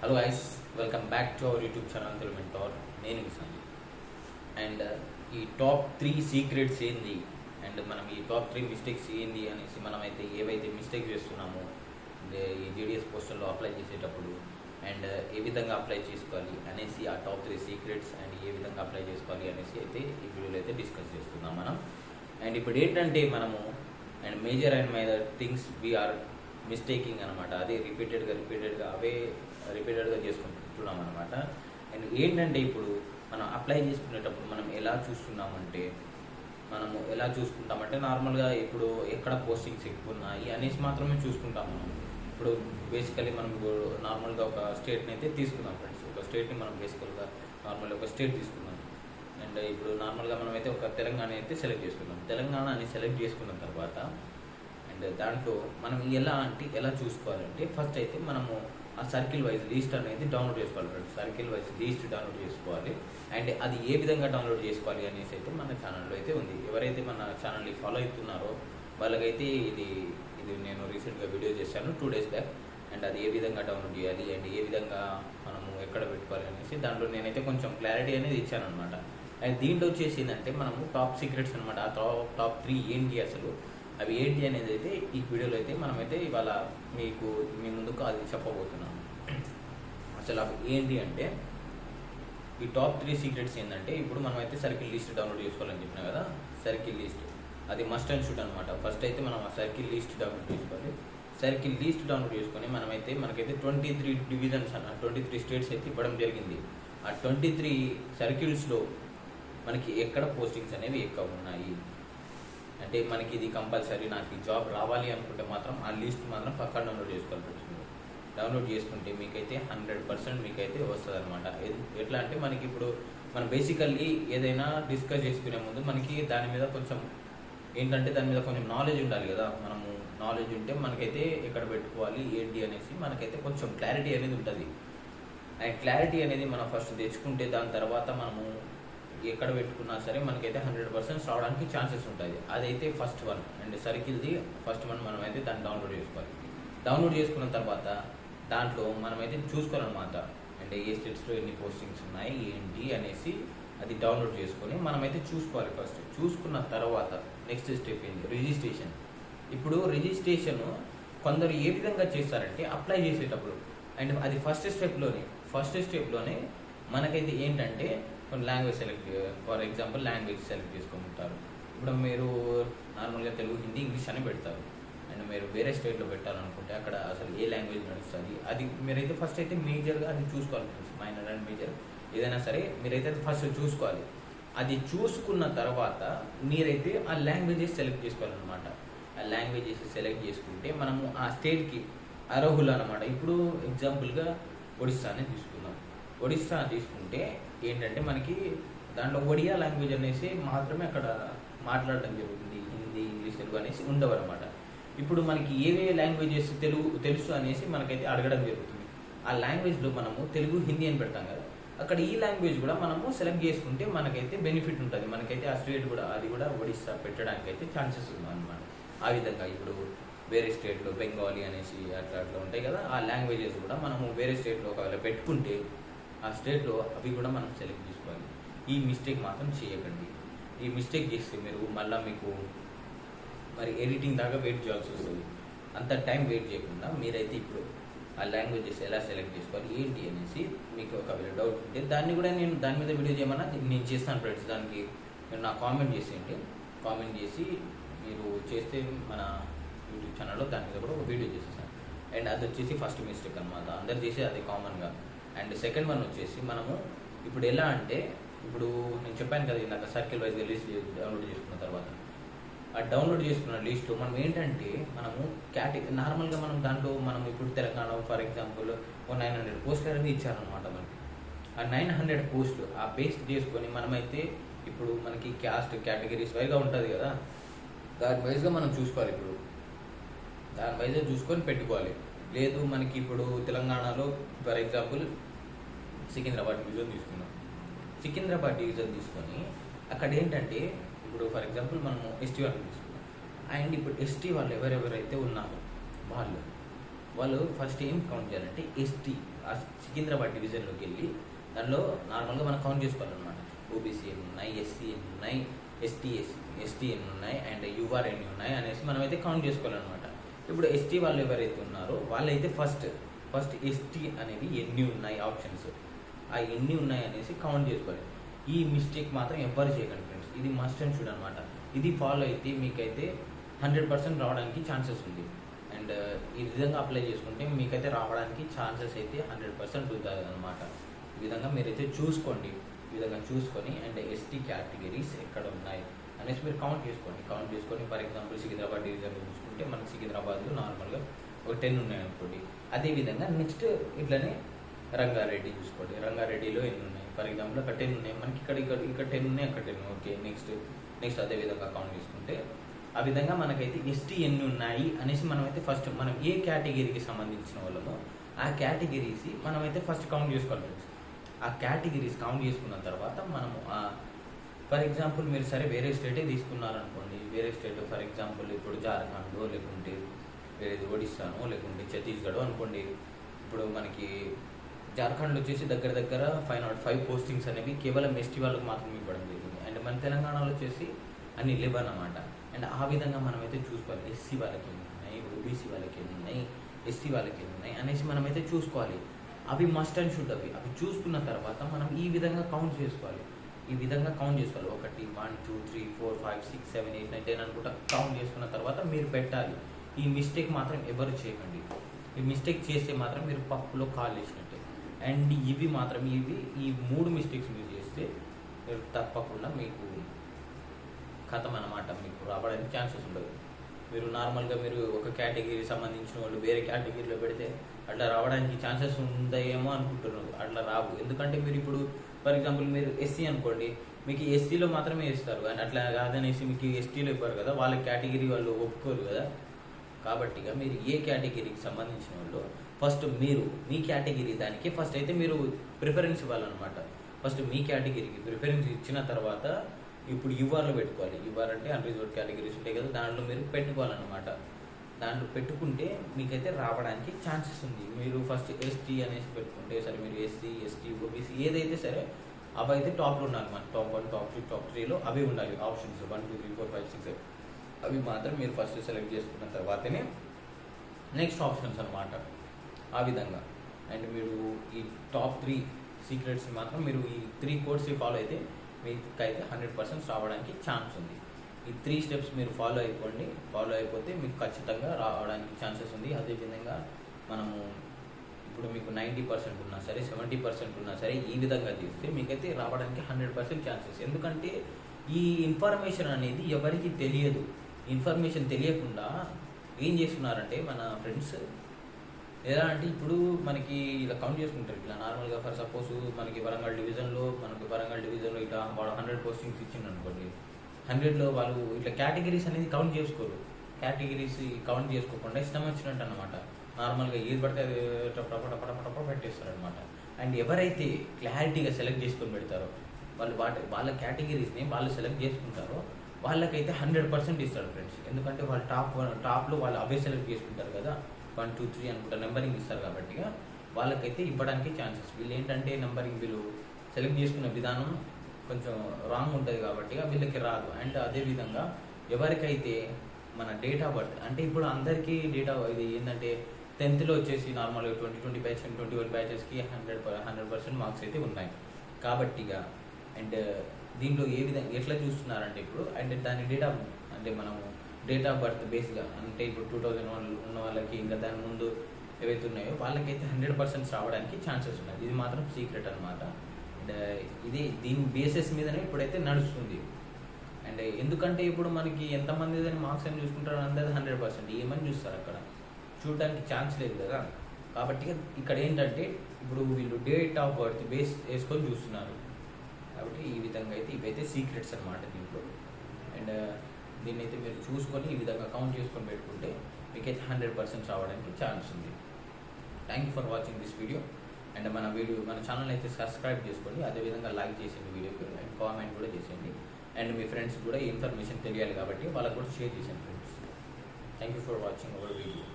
Hello guys, welcome back to our YouTube channel Telugu mentor. నేను Vishal. And ఈ top 3 secrets ఏంది, and మనం ఈ టాప్ 3 మిస్టేక్స్ ఏంది అనేసి మనమైతే ఏవైతే మిస్టేక్స్ చేస్తున్నామో ఈ జీడిఎస్ పోస్టర్లో అప్లై చేసేటప్పుడు అండ్ ఏ విధంగా అప్లై చేసుకోవాలి అనేసి ఆ టాప్ 3 సీక్రెట్స్ అండ్ ఏ విధంగా అప్లై చేసుకోవాలి అనేసి అయితే ఈ వీడియోలో అయితే డిస్కస్ చేసుకుందాం మనం. అండ్ ఇప్పుడు ఏంటంటే మనము and major and major things we're mistaking అనమాట. అదే రిపీటెడ్గా అవే రిపీటెడ్గా చేసుకుంటున్నాం అనమాట. అండ్ ఏంటంటే ఇప్పుడు మనం అప్లై చేసుకునేటప్పుడు మనం ఎలా చూసుకుంటామంటే నార్మల్గా ఇప్పుడు ఎక్కడ పోస్టింగ్స్ ఎక్కువ ఉన్నాయి అనేసి మాత్రమే చూసుకుంటాం మనం. ఇప్పుడు బేసికలీ మనం నార్మల్గా ఒక స్టేట్ని అయితే తీసుకుందాం ఫ్రెండ్స్. ఒక స్టేట్ని మనం బేసికల్గా నార్మల్గా ఒక స్టేట్ తీసుకుందాం. అండ్ ఇప్పుడు నార్మల్గా మనం అయితే ఒక తెలంగాణ అయితే సెలెక్ట్ చేసుకుందాం. తెలంగాణ అని సెలెక్ట్ చేసుకున్న తర్వాత అండ్ దాంట్లో మనం ఎలా చూసుకోవాలంటే ఫస్ట్ అయితే మనము ఆ సర్కిల్ వైజ్ లిస్ట్ అనేది డౌన్లోడ్ చేసుకోవాలి friends. Circle wise list download చేసుకోవాలి. అండ్ అది ఏ విధంగా డౌన్లోడ్ చేసుకోవాలి అనేసి అయితే మన ఛానల్లో అయితే ఉంది. ఎవరైతే మన ఛానల్ని ఫాలో అవుతున్నారో వాళ్ళకైతే ఇది నేను రీసెంట్గా వీడియో చేశాను 2 days బ్యాక్. అండ్ అది ఏ విధంగా డౌన్లోడ్ చేయాలి అండ్ ఏ విధంగా మనము ఎక్కడ పెట్టుకోవాలి అనేసి దాంట్లో నేనైతే కొంచెం క్లారిటీ అనేది ఇచ్చాను అనమాట. అండ్ దీంట్లో వచ్చేసి ఏంటంటే మనము టాప్ సీక్రెట్స్ అనమాట. ఆ టాప్ 3 ఏంటి, అసలు అవి ఏంటి అనేది అయితే ఈ వీడియోలో అయితే మనమైతే ఇవాళ మీ ముందుకు అది చెప్పబోతున్నాము. అసలు అవి ఏంటి అంటే ఈ టాప్ 3 సీక్రెట్స్ ఏంటంటే ఇప్పుడు మనమైతే సర్కిల్ లిస్ట్ డౌన్లోడ్ చేసుకోవాలని చెప్పినా కదా. సర్కిల్ లిస్ట్ అది మస్ట్ అండ్ షుడ్ అనమాట. ఫస్ట్ అయితే మనం ఆ సర్కిల్ లిస్ట్ డౌన్లోడ్ చేసుకోవాలి. సర్కిల్ లిస్ట్ డౌన్లోడ్ చేసుకొని మనకైతే 23 డివిజన్స్ 23 స్టేట్స్ అయితే ఇవ్వడం జరిగింది. ఆ 23 సర్కిల్స్లో మనకి ఎక్కడ పోస్టింగ్స్ అనేవి ఎక్కువ ఉన్నాయి అంటే మనకి ఇది కంపల్సరీ నాకు ఈ జాబ్ రావాలి అనుకుంటే మాత్రం ఆ లిస్ట్ మాత్రం పక్కా డౌన్లోడ్ చేసుకోవాలి. డౌన్లోడ్ చేసుకుంటే మీకైతే 100% మీకైతే వస్తుంది అనమాట. ఎట్లా అంటే మనకి ఇప్పుడు మనం బేసికల్లీ ఏదైనా డిస్కస్ చేసుకునే ముందు మనకి దాని మీద కొంచెం నాలెడ్జ్ ఉండాలి కదా. మనము నాలెడ్జ్ ఉంటే మనకైతే ఎక్కడ పెట్టుకోవాలి ఏంటి అనేసి మనకైతే కొంచెం క్లారిటీ అనేది ఉంటుంది. అండ్ క్లారిటీ అనేది మనం ఫస్ట్ తెచ్చుకుంటే దాని తర్వాత మనము ఎక్కడ పెట్టుకున్నా సరే మనకైతే 100% రావడానికి ఛాన్సెస్ ఉంటాయి. అదైతే ఫస్ట్ వన్. అండ్ సర్కిల్ది ఫస్ట్ వన్ మనమైతే దాన్ని డౌన్లోడ్ చేసుకోవాలి. డౌన్లోడ్ చేసుకున్న తర్వాత దాంట్లో మనమైతే చూసుకోవాలన్నమాట. అండ్ ఏ స్టేట్స్లో ఎన్ని పోస్టింగ్స్ ఉన్నాయి ఏంటి అనేసి అది డౌన్లోడ్ చేసుకొని మనమైతే చూసుకోవాలి. ఫస్ట్ చూసుకున్న తర్వాత నెక్స్ట్ స్టెప్ ఏంటి, రిజిస్ట్రేషన్. ఇప్పుడు రిజిస్ట్రేషన్ కొందరు ఏ విధంగా చేస్తారంటే అప్లై చేసేటప్పుడు అండ్ అది ఫస్ట్ స్టెప్లోనే మనకైతే ఏంటంటే కొన్ని language for example language select చేసుకుంటారు. ఇప్పుడు మీరు నార్మల్గా తెలుగు, హిందీ, ఇంగ్లీష్ అని పెడతారు. అండ్ మీరు వేరే స్టేట్లో పెట్టాలనుకుంటే అక్కడ అసలు ఏ లాంగ్వేజ్ నడుస్తుంది అది మీరైతే ఫస్ట్ అయితే మేజర్గా అది చూసుకోవాలి. మైనర్ అండ్ మేజర్ ఏదైనా సరే మీరైతే ఫస్ట్ చూసుకోవాలి. అది చూసుకున్న తర్వాత మీరైతే ఆ లాంగ్వేజెస్ సెలెక్ట్ చేసుకోవాలన్నమాట. ఆ లాంగ్వేజెస్ సెలెక్ట్ చేసుకుంటే మనము ఆ స్టేట్కి అర్హులు అనమాట. ఇప్పుడు ఎగ్జాంపుల్గా ఒడిస్సానే తీసుకుందాం. ఒడిస్సా తీసుకుంటే ఏంటంటే మనకి దాంట్లో ఒడియా లాంగ్వేజ్ అనేసి మాత్రమే అక్కడ మాట్లాడడం జరుగుతుంది. హిందీ, ఇంగ్లీష్, తెలుగు అనేసి ఉండవు అనమాట. ఇప్పుడు మనకి ఏవే లాంగ్వేజెస్ తెలుసు అనేసి మనకైతే అడగడం జరుగుతుంది. ఆ లాంగ్వేజ్లో మనము తెలుగు, హిందీ అని పెడతాం కదా. అక్కడ ఈ లాంగ్వేజ్ కూడా మనము సెలెక్ట్ చేసుకుంటే మనకైతే బెనిఫిట్ ఉంటుంది. మనకైతే ఆ స్టేట్ కూడా అది కూడా ఒడిస్సా పెట్టడానికి అయితే ఛాన్సెస్ ఉంది అనమాట. ఆ విధంగా ఇప్పుడు వేరే స్టేట్లో బెంగాలీ అనేసి అట్లా ఉంటాయి కదా. ఆ లాంగ్వేజెస్ కూడా మనము వేరే స్టేట్లో ఒకవేళ పెట్టుకుంటే ఆ స్టేట్లో అవి కూడా మనం సెలెక్ట్ చేసుకోవాలి. ఈ మిస్టేక్ మాత్రం చేయకండి. ఈ మిస్టేక్ చేస్తే మీరు మళ్ళీ మీకు మరి ఎడిటింగ్ దాకా వెయిట్ చేయాల్సి వస్తుంది. అంత టైం వెయిట్ చేయకుండా మీరైతే ఇప్పుడు ఆ లాంగ్వేజెస్ ఎలా సెలెక్ట్ చేసుకోవాలి ఏంటి అనేసి మీకు ఒకవేళ డౌట్ ఉంటే దాన్ని కూడా నేను దాని మీద వీడియో చేయమన్నా నేను చేస్తాను ఫ్రెండ్స్. దానికి మీరు నాకు కామెంట్ చేసేయండి. కామెంట్ చేసి మీరు చేస్తే మన యూట్యూబ్ ఛానల్లో దాని మీద కూడా ఒక వీడియో చేసేసాను. అండ్ అది వచ్చేసి ఫస్ట్ మిస్టేక్ అనమాట. అందరు చేసే అది కామన్గా. అండ్ సెకండ్ వన్ వచ్చేసి మనము ఇప్పుడు ఎలా అంటే ఇప్పుడు నేను చెప్పాను కదా ఇందాక సర్కిల్ వైజ్గా లిస్ట్ డౌన్లోడ్ చేసుకున్న తర్వాత ఆ డౌన్లోడ్ చేసుకున్న లిస్టు మనం ఏంటంటే మనము నార్మల్గా మనం దాంట్లో మనం ఇప్పుడు తెలంగాణ ఫర్ ఎగ్జాంపుల్ 900 పోస్టులు అనేది ఇచ్చారనమాట. మనకి ఆ 900 పోస్టులు ఆ పేస్ట్ చేసుకొని మనమైతే ఇప్పుడు మనకి క్యాస్ట్ కేటగిరీస్ వైజ్గా ఉంటుంది కదా. దాని వైజ్గా మనం చూసుకోవాలి. ఇప్పుడు దాని వైజ్గా చూసుకొని పెట్టుకోవాలి. లేదు మనకి ఇప్పుడు తెలంగాణలో ఫర్ ఎగ్జాంపుల్ సికింద్రాబాద్ డివిజన్ తీసుకున్నాం. సికింద్రాబాద్ డివిజన్ తీసుకొని అక్కడ ఏంటంటే ఇప్పుడు ఫర్ ఎగ్జాంపుల్ మనము ఎస్టీ వాళ్ళని తీసుకున్నాం. అండ్ ఇప్పుడు ఎస్టీ వాళ్ళు ఎవరెవరైతే ఉన్నారో వాళ్ళు ఫస్ట్ ఏం కౌంట్ చేయాలంటే ఎస్టీ, ఆ సికింద్రాబాద్ డివిజన్లోకి వెళ్ళి దానిలో నార్మల్గా మనం కౌంట్ చేసుకోవాలన్నమాట. ఓబీసీ ఎన్ని ఉన్నాయి, ఎస్సీ ఎన్ని ఉన్నాయి, ఎస్టీ ఎన్ని ఉన్నాయి, అండ్ యూఆర్ ఎన్ని ఉన్నాయి అనేసి మనమైతే కౌంట్ చేసుకోవాలన్నమాట. ఇప్పుడు ఎస్టీ వాళ్ళు ఎవరైతే ఉన్నారో వాళ్ళైతే ఫస్ట్ ఎస్టీ అనేది ఎన్ని ఉన్నాయి ఆప్షన్స్, ఆ ఎన్ని ఉన్నాయి అనేసి కౌంట్ చేసుకోవాలి. ఈ మిస్టేక్ మాత్రం ఎవ్వరు చేయకండి ఫ్రెండ్స్, ఇది మస్ట్ అండ్ షుడ్ అనమాట. ఇది ఫాలో అయితే మీకైతే 100% రావడానికి ఛాన్సెస్ ఉంది. అండ్ ఈ విధంగా అప్లై చేసుకుంటే మీకైతే రావడానికి ఛాన్సెస్ అయితే 100% ఉంటుంది అనమాట. ఈ విధంగా మీరైతే చూసుకోండి. ఈ విధంగా చూసుకొని అండ్ ఎస్టీ కేటగిరీస్ ఎక్కడ ఉన్నాయి అనేసి మీరు కౌంట్ చేసుకొని ఫర్ ఎగ్జాంపుల్ సికింద్రాబాద్ డివిజన్లో చూసుకుంటే మనకి సికింద్రాబాద్లో నార్మల్గా ఒక 10 ఉన్నాయి అనుకోండి. అదేవిధంగా నెక్స్ట్ ఇట్లనే రంగారెడ్డి చూసుకోండి, రంగారెడ్డిలో ఎన్ని ఉన్నాయి, ఫర్ ఎగ్జాంపుల్ అక్కడ 10 ఉన్నాయి, మనకి ఇక్కడ 10 ఉన్నాయి, అక్కడ 10 ఓకే. నెక్స్ట్ అదే విధంగా కౌంట్ చేసుకుంటే ఆ విధంగా మనకైతే ఎస్టీ ఎన్ని ఉన్నాయి అనేసి మనమైతే ఫస్ట్ మనం ఏ కేటగిరీకి సంబంధించిన వాళ్ళమో ఆ కేటగిరీస్ మనమైతే ఫస్ట్ కౌంట్ చేసుకోవాలి ఫ్రెండ్స్. ఆ కేటగిరీస్ కౌంట్ చేసుకున్న తర్వాత మనము ఫర్ ఎగ్జాంపుల్ మీరు సరే వేరే స్టేటే తీసుకున్నారనుకోండి, వేరే స్టేట్ ఫర్ ఎగ్జాంపుల్ ఇప్పుడు జార్ఖండ్ లేకుంటే వేరేది ఒడిస్సానో లేకుంటే ఛత్తీస్గఢ్ అనుకోండి. ఇప్పుడు మనకి జార్ఖండ్లో వచ్చేసి దగ్గర 505 పోస్టింగ్స్ అనేవి కేవలం ఎస్టీ వాళ్ళకి మాత్రమే ఇవ్వడం జరిగింది. అండ్ మన తెలంగాణలో వచ్చేసి అన్ని 11 అన్నమాట. అండ్ ఆ విధంగా మనమైతే చూసుకోవాలి ఎస్సీ వాళ్ళకి ఎన్ని ఉన్నాయి, ఓబీసీ వాళ్ళకి ఎన్ని ఉన్నాయి, ఎస్టీ వాళ్ళకి ఎన్ని ఉన్నాయి అనేసి మనమైతే చూసుకోవాలి. అవి మస్ట్ అండ్ షుడ్. అవి చూసుకున్న తర్వాత మనం ఈ విధంగా కౌంట్ చేసుకోవాలి. 1 2 3 4 5 6 7 8 9 10 అనుకుంటా కౌంట్ చేసుకున్న తర్వాత మీరు పెట్టాలి. ఈ మిస్టేక్ మాత్రం ఎవరు చేయకండి. ఈ మిస్టేక్ చేస్తే మాత్రం మీరు పప్పులో కాలు వేసినట్టే. అండ్ ఈ 3 మిస్టేక్స్ మీరు చేస్తే మీరు తప్పకుండా మీకు కథం అన్నమాట, మీకు రావడానికి ఛాన్సెస్ ఉండదు. మీరు నార్మల్గా మీరు ఒక కేటగిరీ సంబంధించిన వాళ్ళు వేరే కేటగిరీలో పెడితే అట్లా రావడానికి ఛాన్సెస్ ఉందేమో అనుకుంటున్నారు. అట్లా రావు. ఎందుకంటే మీరు ఇప్పుడు ఫర్ ఎగ్జాంపుల్ మీరు ఎస్సీ అనుకోండి, మీకు ఎస్సీలో మాత్రమే ఇస్తారు, కానీ అట్లా కాదనేసి మీకు ఎస్టీలో ఇవ్వరు కదా, వాళ్ళ కేటగిరీ వాళ్ళు ఒప్పుకోరు కదా. కాబట్టి మీరు ఏ కేటగిరీకి సంబంధించిన వాళ్ళు ఫస్ట్ మీరు మీ కేటగిరీ దానికి ఫస్ట్ అయితే మీరు ప్రిఫరెన్స్ ఇవ్వాలన్నమాట. ఫస్ట్ మీ కేటగిరీకి ప్రిఫరెన్స్ ఇచ్చిన తర్వాత ఇప్పుడు యూఆర్లో పెట్టుకోవాలి. యూఆర్ అంటే అన్రిజర్వ్డ్ కేటగిరీస్ ఉంటాయి కదా, దాంట్లో మీరు పెట్టుకోవాలన్నమాట. దాంట్లో పెట్టుకుంటే మీకైతే రావడానికి ఛాన్సెస్ ఉంది. మీరు ఫస్ట్ ఎస్టీ అనేసి పెట్టుకుంటే సరే, మీరు ఎస్సీ ఎస్టీ ఓబీసీ ఏదైతే సరే అవి అయితే టాప్లో ఉండాలి. మన టాప్ 1 టాప్ 2 టాప్ 3లో అవి ఉండాలి ఆప్షన్స్ 1 2 3 4 5 6 అవి మాత్రం మీరు ఫస్ట్ సెలెక్ట్ చేసుకున్న తర్వాతనే నెక్స్ట్ ఆప్షన్స్ అనమాట. ఆ విధంగా అండ్ మీరు ఈ టాప్ 3 సీక్రెట్స్ మాత్రం మీరు ఈ 3 కోడ్స్ ఫాలో అయితే మీకైతే 100% రావడానికి ఛాన్స్ ఉంది. ఈ 3 స్టెప్స్ మీరు ఫాలో అయిపోతే మీకు ఖచ్చితంగా రావడానికి ఛాన్సెస్ ఉంది. అదేవిధంగా మనము ఇప్పుడు మీకు 90% ఉన్నా సరే 70% ఉన్నా సరే ఈ విధంగా చేస్తే మీకైతే రావడానికి 100% ఛాన్సెస్. ఎందుకంటే ఈ ఇన్ఫర్మేషన్ అనేది ఎవరికి తెలియదు. ఇన్ఫర్మేషన్ తెలియకుండా ఏం చేస్తున్నారంటే మన ఫ్రెండ్స్ ఎలా అంటే ఇప్పుడు మనకి ఇలా కౌంట్ చేసుకుంటారు. ఇట్లా నార్మల్గా ఫర్ సపోజ్ మనకి వరంగల్ డివిజన్లో ఇట్లా వాడు 100 పోస్టింగ్స్ ఇచ్చిండు అనుకోండి, 100లో వాళ్ళు ఇట్లా కేటగిరీస్ అనేది కౌంట్ చేసుకోరు. కేటగిరీస్ కౌంట్ చేసుకోకుండా ఇష్టం వచ్చినట్టు అనమాట నార్మల్గా ఏది పడితే అది టపటపటపటపట పెట్టేస్తారు అనమాట. అండ్ ఎవరైతే క్లారిటీగా సెలెక్ట్ చేసుకొని పెడతారో వాళ్ళ కేటగిరీస్ని వాళ్ళు సెలెక్ట్ చేసుకుంటారో వాళ్ళకైతే 100% ఇస్తాడు ఫ్రెండ్స్. ఎందుకంటే వాళ్ళు టాప్లో వాళ్ళు అవే సెలెక్ట్ చేసుకుంటారు కదా, 1 2 3 అనుకుంటా నెంబరింగ్ ఇస్తారు కాబట్టి వాళ్ళకైతే ఇవ్వడానికి ఛాన్సెస్. వీళ్ళు ఏంటంటే నెంబరింగ్ వీళ్ళు సెలెక్ట్ చేసుకున్న విధానం కొంచెం రాంగ్ ఉంటుంది కాబట్టి వీళ్ళకి రాదు. అండ్ అదేవిధంగా ఎవరికైతే మన డేట్ ఆఫ్ బర్త్ అంటే ఇప్పుడు అందరికీ ఇది ఏంటంటే 10th వచ్చేసి నార్మల్గా 2020 బ్యాచ్ అండ్ 21 బ్యాచెస్కి 100% మార్క్స్ అయితే ఉన్నాయి కాబట్టి అండ్ దీంట్లో ఏ విధంగా ఎట్లా చూస్తున్నారంటే ఇప్పుడు అండ్ దాని మనము డేట్ ఆఫ్ బర్త్ బేస్గా అంటే ఇప్పుడు 2001 ఉన్న వాళ్ళకి ఇంకా దాని ముందు ఏవైతే ఉన్నాయో వాళ్ళకైతే 100% రావడానికి ఛాన్సెస్ ఉన్నాయి. ఇది మాత్రం సీక్రెట్ అనమాట. అండ్ దీని బేసిస్ మీదనే ఇప్పుడైతే నడుస్తుంది. అండ్ ఎందుకంటే ఇప్పుడు మనకి ఎంతమంది దాని మార్క్స్ అని చూసుకుంటారు, అందరూ 100% ఏమని చూస్తారు, అక్కడ చూడడానికి ఛాన్స్ లేదు కదా. కాబట్టి ఇక్కడ ఏంటంటే ఇప్పుడు వీళ్ళు డేట్ ఆఫ్ బర్త్ బేస్ వేసుకొని చూస్తున్నారు. కాబట్టి ఈ విధంగా అయితే ఇవైతే సీక్రెట్స్ అనమాట దీంట్లో. అండ్ దీన్ని అయితే మీరు చూసుకొని ఈ విధంగా కౌంట్ చేసుకొని పెట్టుకుంటే మీకైతే 100% రావడానికి ఛాన్స్ ఉంది. Thank you for watching this video. And మన ఛానల్ అయితే సబ్స్క్రైబ్ చేసుకోండి, అదేవిధంగా లైక్ చేసేయండి వీడియోకి, అండ్ కామెంట్ కూడా చేసేయండి. అండ్ మీ ఫ్రెండ్స్ కూడా ఈ ఇన్ఫర్మేషన్ తెలియాలి కాబట్టి వాళ్ళకు కూడా షేర్ చేసేయండి friends. Thank you for watching our video.